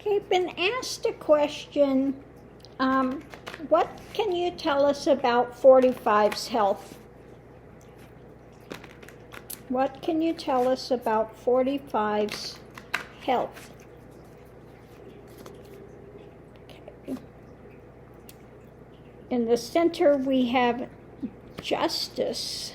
Okay, been asked a question. What can you tell us about 45's health? What can you tell us about 45's health? Okay. In the center, we have justice.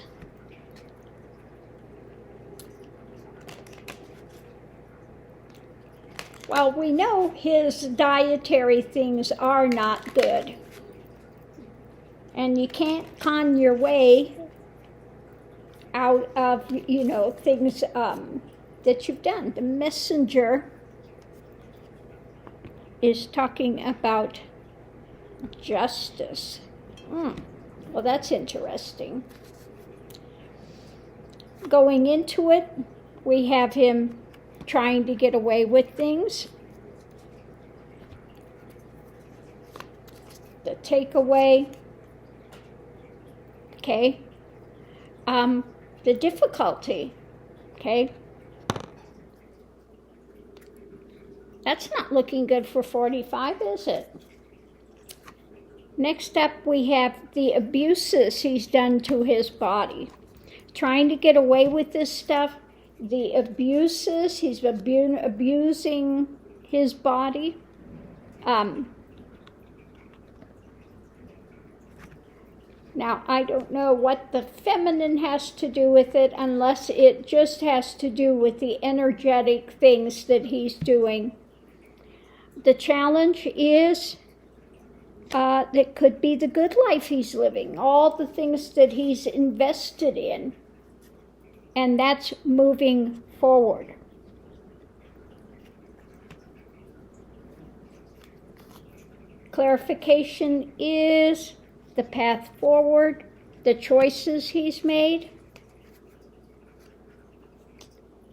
Well, we know his dietary things are not good. And you can't con your way out of, things that you've done. The messenger is talking about justice. Well, that's interesting. Going into it, we have him trying to get away with things. The takeaway, okay. The difficulty, okay. That's not looking good for 45, is it? Next up, we have the abuses he's done to his body. Trying to get away with this stuff. The abuses, he's abusing his body. Now, I don't know what the feminine has to do with it, unless it just has to do with the energetic things that he's doing. The challenge is that could be the good life he's living, all the things that he's invested in. And that's moving forward. Clarification is the path forward, the choices he's made,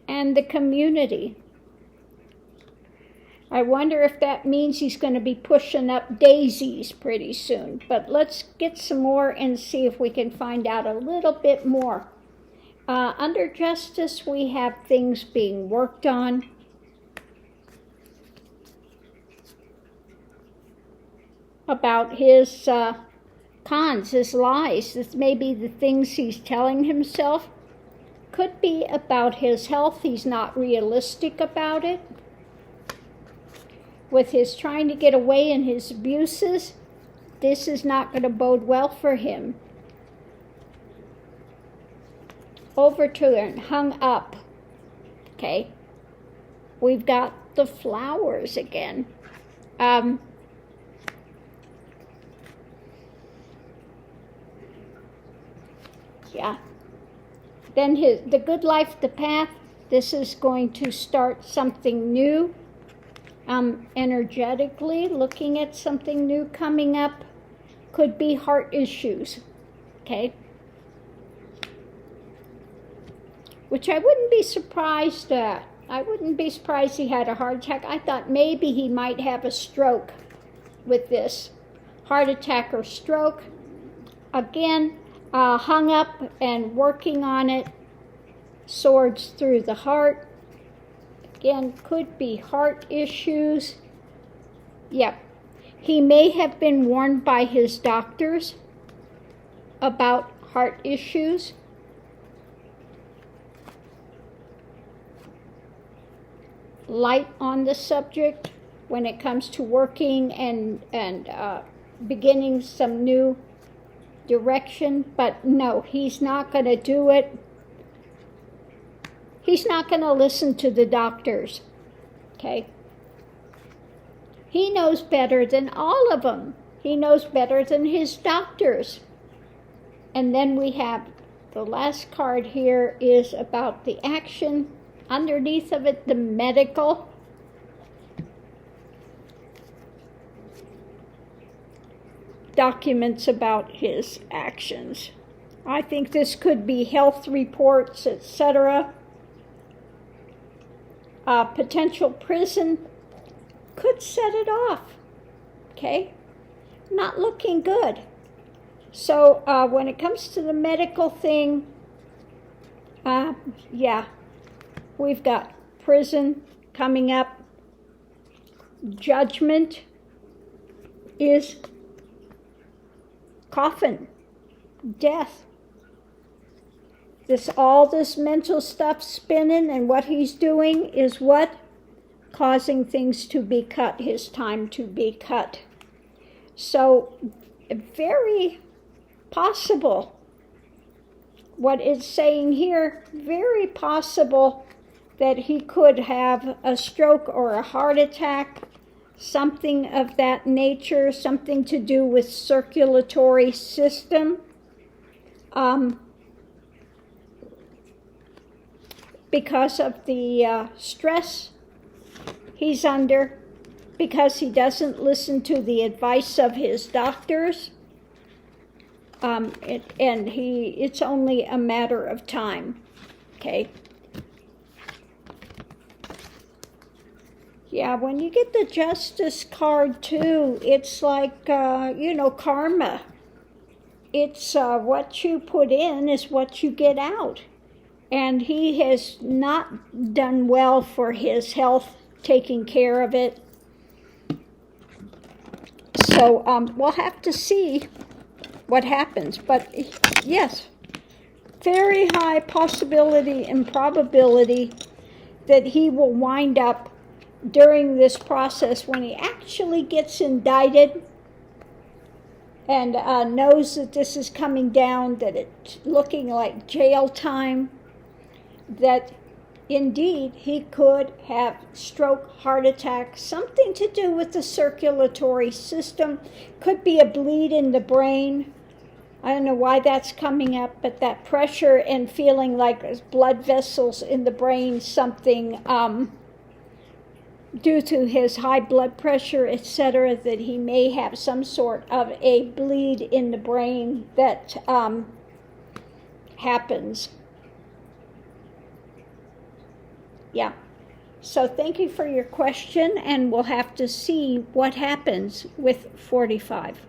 and the community. I wonder if that means he's going to be pushing up daisies pretty soon. But let's get some more and see if we can find out a little bit more. Under justice, we have things being worked on. About his cons, his lies. This may be the things he's telling himself. Could be about his health. He's not realistic about it. With his trying to get away and his abuses, this is not going to bode well for him. Overturned, hung up. Okay. We've got the flowers again. Yeah. Then the good life, the path. This is going to start something new. Energetically, looking at something new coming up. Could be heart issues. Okay. Which I wouldn't be surprised at. I wouldn't be surprised he had a heart attack. I thought maybe he might have a stroke with this. Heart attack or stroke. Again, hung up and working on it. Swords through the heart. Again, could be heart issues. Yep. He may have been warned by his doctors about heart issues. Light on the subject when it comes to working and beginning some new direction, but no, he's not going to do it. He's not going to listen to the doctors, okay? He knows better than all of them. He knows better than his doctors. And then we have the last card here is about the action. Underneath of it, the medical. Documents about his actions. I think this could be health reports, etc. Potential prison could set it off. Okay? Not looking good. So when it comes to the medical thing, yeah. We've got prison coming up. judgment is coffin, death. All this mental stuff spinning, and what he's doing is what? Causing things to be cut, his time to be cut. So, very possible, what it's saying here, very possible that he could have a stroke or a heart attack, something of that nature, something to do with circulatory system. Because of the stress he's under, because he doesn't listen to the advice of his doctors, it's only a matter of time, okay? Yeah, when you get the Justice card too, it's like, karma. It's what you put in is what you get out. And he has not done well for his health, taking care of it. So we'll have to see what happens. But yes, very high possibility and probability that he will wind up during this process, when he actually gets indicted and knows that this is coming down, that it's looking like jail time, that indeed he could have stroke, heart attack, something to do with the circulatory system. Could be a bleed in the brain. I don't know why that's coming up, but that pressure and feeling like there's blood vessels in the brain, something due to his high blood pressure, etc., that he may have some sort of a bleed in the brain that happens. Yeah. So thank you for your question, and we'll have to see what happens with 45.